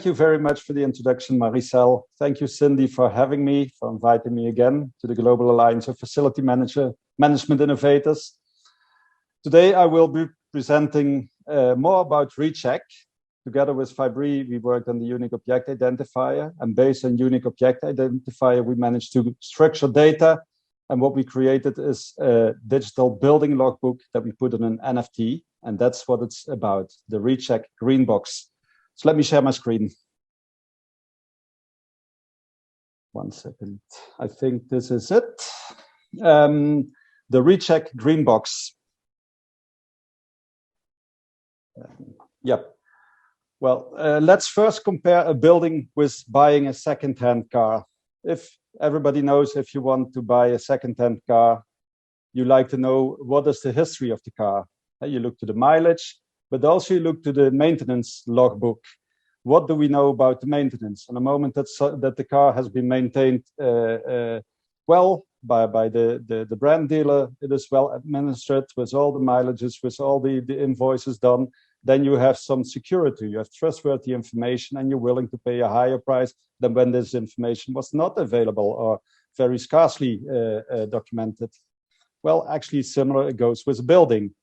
Thank you very much for the introduction, Maricel. Thank you, Cindy, for having me, for inviting me again to the Global Alliance of Facility Management Innovators. Today, I will be presenting more about ReCheck. Together with Fabri, we worked on the unique object identifier, and based on unique object identifier, we managed to structure data. And what we created is a digital building logbook that we put on an NFT, and that's what it's about, the ReCheck Green Box. So let me share my screen. One second. I think this is it. The ReCheck Green Box. Yep. Well, let's first compare a building with buying a second-hand car. If everybody knows, if you want to buy a second-hand car, you like to know what is the history of the car. You look to the mileage, but also you look to the maintenance logbook. What do we know about the maintenance? On the moment that the car has been maintained well by the brand dealer, it is well administered with all the mileages, with all the invoices done, then you have some security, you have trustworthy information, and you're willing to pay a higher price than when this information was not available or very scarcely documented. Well, actually similar it goes with a building.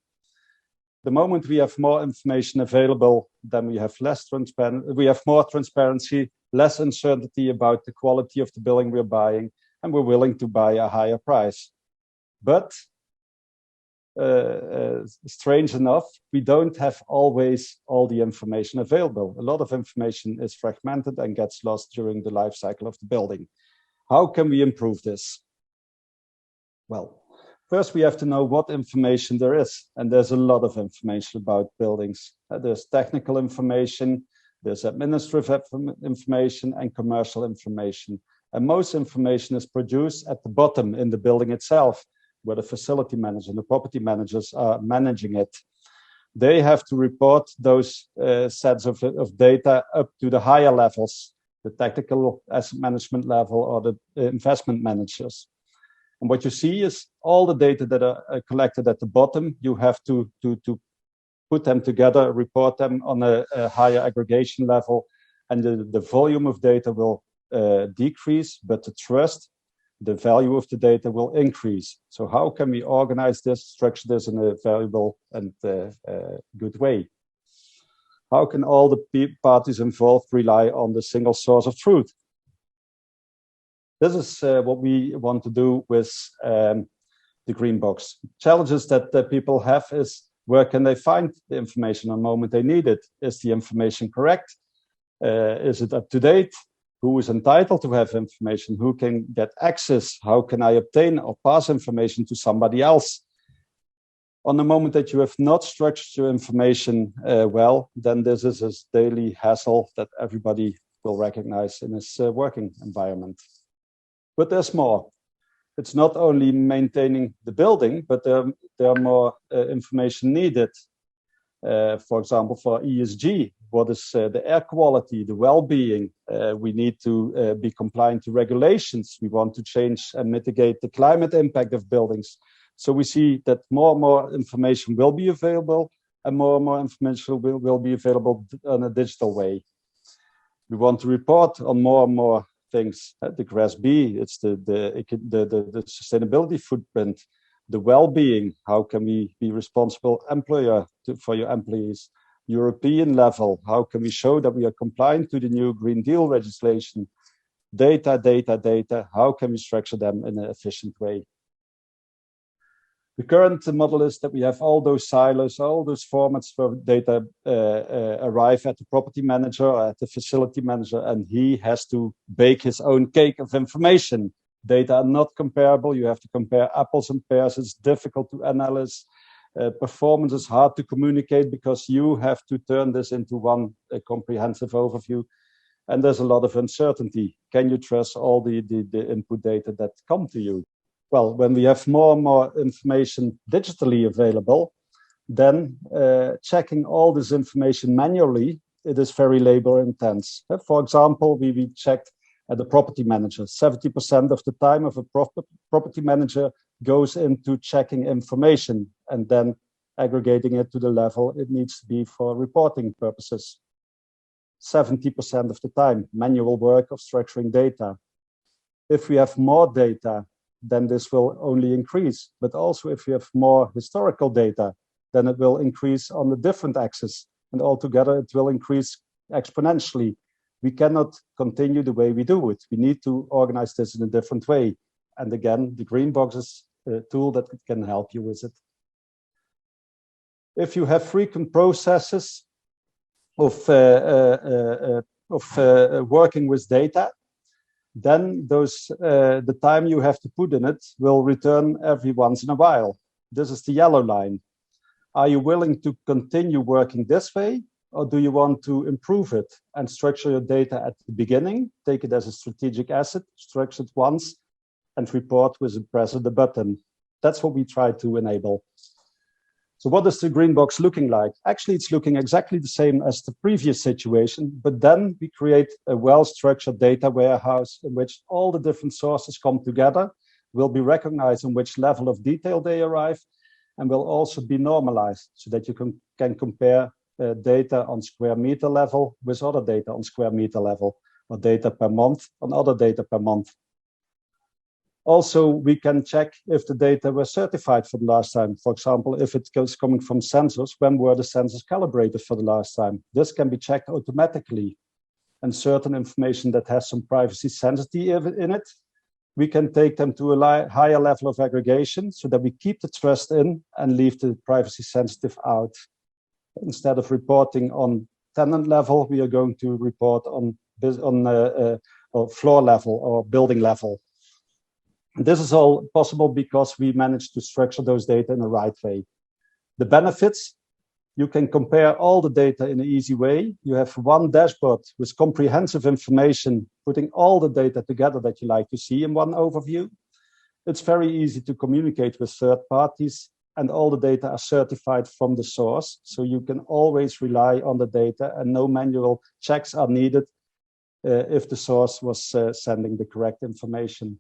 The moment we have more information available, then we have more transparency, less uncertainty about the quality of the building we're buying, and we're willing to buy a higher price. But strange enough, we don't have always all the information available. A lot of information is fragmented and gets lost during the life cycle of the building. How can we improve this? Well, first, we have to know what information there is. And there's a lot of information about buildings. There's technical information, there's administrative information, and commercial information. And most information is produced at the bottom in the building itself, where the facility manager and the property managers are managing it. They have to report those sets of data up to the higher levels, the technical asset management level or the investment managers. And what you see is all the data that are collected at the bottom, you have to put them together, report them on a higher aggregation level, and the volume of data will decrease, but the trust, the value of the data will increase. So how can we organize this, structure this in a valuable and good way? How can all the parties involved rely on the single source of truth? This is what we want to do with the Green Box. Challenges that people have is, where can they find the information on the moment they need it? Is the information correct? Is it up to date? Who is entitled to have information? Who can get access? How can I obtain or pass information to somebody else? On the moment that you have not structured your information well, then this is a daily hassle that everybody will recognize in his working environment. But there's more. It's not only maintaining the building, but there are more information needed. For example, for ESG, what is the air quality, the well-being? We need to be compliant to regulations. We want to change and mitigate the climate impact of buildings. So we see that more and more information will be available, and more information will be available in a digital way. We want to report on more and more things. The GRASB, it's the sustainability footprint, the well-being. How can we be responsible employer for your employees? European level, how can we show that we are compliant to the new Green Deal legislation? Data. How can we structure them in an efficient way? The current model is that we have all those silos, all those formats for data arrive at the property manager or at the facility manager, and he has to bake his own cake of information. Data are not comparable. You have to compare apples and pears. It's difficult to analyze. Performance is hard to communicate because you have to turn this into one comprehensive overview. And there's a lot of uncertainty. Can you trust all the input data that come to you? Well, when we have more and more information digitally available, then checking all this information manually, it is very labor intense. For example, we checked at the property manager. 70% of the time of a property manager goes into checking information and then aggregating it to the level it needs to be for reporting purposes. 70% of the time, manual work of structuring data. If we have more data, then this will only increase. But also if you have more historical data, then it will increase on the different axes. And altogether, it will increase exponentially. We cannot continue the way we do it. We need to organize this in a different way. And again, the Green Box is a tool that can help you with it. If you have frequent processes of working with data, then the time you have to put in it will return every once in a while. This is the yellow line. Are you willing to continue working this way, or do you want to improve it and structure your data at the beginning, take it as a strategic asset, structure it once, and report with the press of the button? That's what we try to enable. So what is the Green Box looking like? Actually, it's looking exactly the same as the previous situation, but then we create a well-structured data warehouse in which all the different sources come together, will be recognized on which level of detail they arrive, and will also be normalized so that you can compare data on square meter level with other data on square meter level, or data per month on other data per month. Also, we can check if the data were certified for the last time. For example, if it goes coming from sensors, when were the sensors calibrated for the last time? This can be checked automatically. And certain information that has some privacy sensitive in it, we can take them to a higher level of aggregation so that we keep the trust in and leave the privacy sensitive out. Instead of reporting on tenant level, we are going to report on floor level or building level. This is all possible because we managed to structure those data in the right way. The benefits, you can compare all the data in an easy way. You have one dashboard with comprehensive information, putting all the data together that you like to see in one overview. It's very easy to communicate with third parties, and all the data are certified from the source. So you can always rely on the data, and no manual checks are needed if the source was sending the correct information.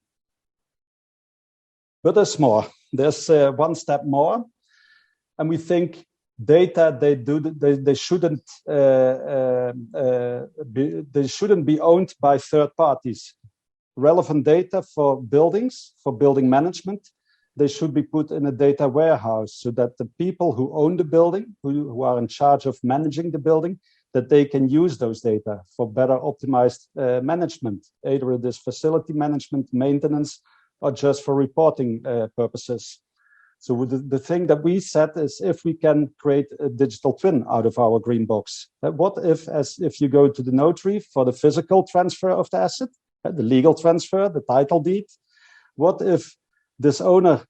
But there's more. There's one step more, and we think data they shouldn't be owned by third parties. Relevant data for buildings, for building management, they should be put in a data warehouse so that the people who own the building, who are in charge of managing the building, that they can use those data for better optimized management, either it is facility management, maintenance, or just for reporting purposes. So the thing that we said is, if we can create a digital twin out of our Green Box, what if you go to the notary for the physical transfer of the asset, the legal transfer, the title deed, what if this owner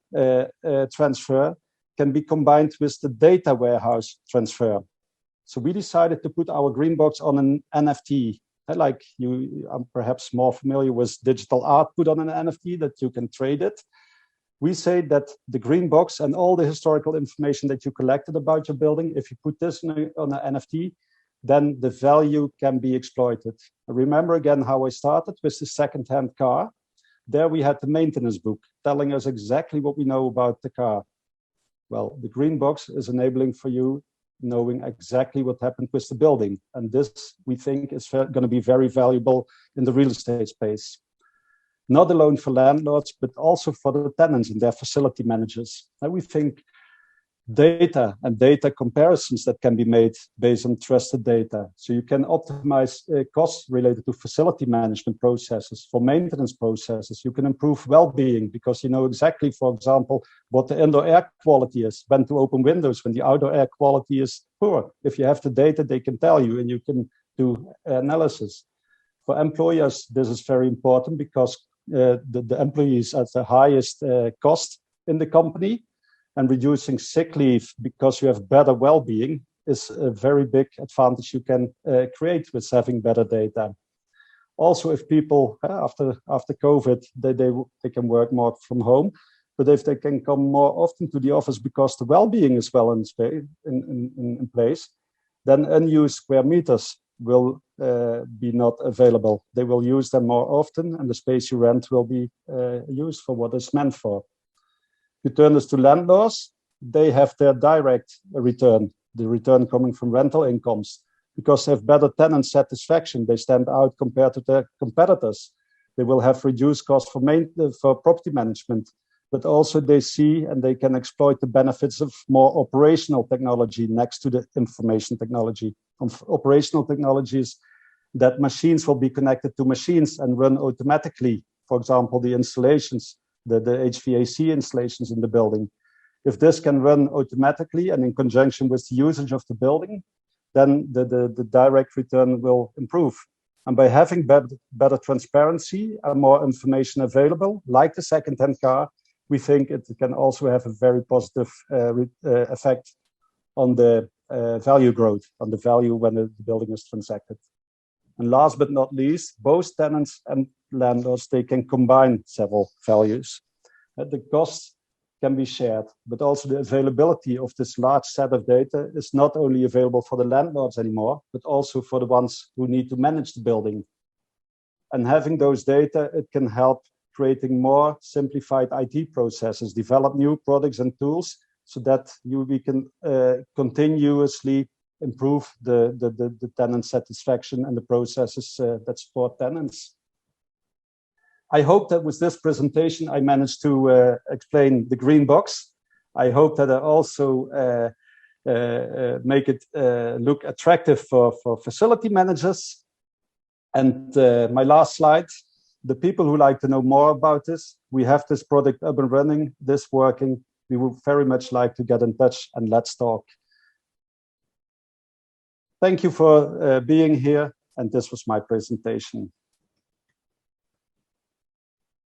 transfer can be combined with the data warehouse transfer? So we decided to put our Green Box on an NFT. Like you are perhaps more familiar with digital art put on an NFT that you can trade it. We say that the Green Box and all the historical information that you collected about your building, if you put this on an NFT, then the value can be exploited. Remember again how I started with the second-hand car. There we had the maintenance book telling us exactly what we know about the car. Well, the Green Box is enabling for you knowing exactly what happened with the building. And this, we think, is going to be very valuable in the real estate space. Not alone for landlords, but also for the tenants and their facility managers. And we think data and data comparisons that can be made based on trusted data. So you can optimize costs related to facility management processes, for maintenance processes. You can improve well-being because you know exactly, for example, what the indoor air quality is, when to open windows, when the outdoor air quality is poor. If you have the data, they can tell you, and you can do analysis. For employers, this is very important because the employees are at the highest cost in the company. And reducing sick leave because you have better well-being is a very big advantage you can create with having better data. Also, if people after COVID they can work more from home, but if they can come more often to the office because the well-being is well in place, then unused square meters will be not available. They will use them more often, and the space you rent will be used for what it's meant for. You turn this to landlords, they have their direct return, the return coming from rental incomes. because they have better tenant satisfaction. They stand out compared to their competitors. They will have reduced costs for property management, but also they see and they can exploit the benefits of more operational technology next to the information technology. Operational technologies that machines will be connected to machines and run automatically. For example, the installations, the HVAC installations in the building. If this can run automatically and in conjunction with the usage of the building, then the direct return will improve. And by having better transparency and more information available, like the second-hand car, we think it can also have a very positive effect on the value growth, on the value when the building is transacted. And last but not least, both tenants and landlords, they can combine several values. The costs can be shared, but also the availability of this large set of data is not only available for the landlords anymore, but also for the ones who need to manage the building. And having those data, it can help creating more simplified IT processes, develop new products and tools so that we can continuously improve the tenant satisfaction and the processes that support tenants. I hope that with this presentation, I managed to explain the green box. I hope that I also make it look attractive for facility managers. And my last slide, the people who like to know more about this, we have this product up and running, this working. We would very much like to get in touch and let's talk. Thank you for being here. And this was my presentation.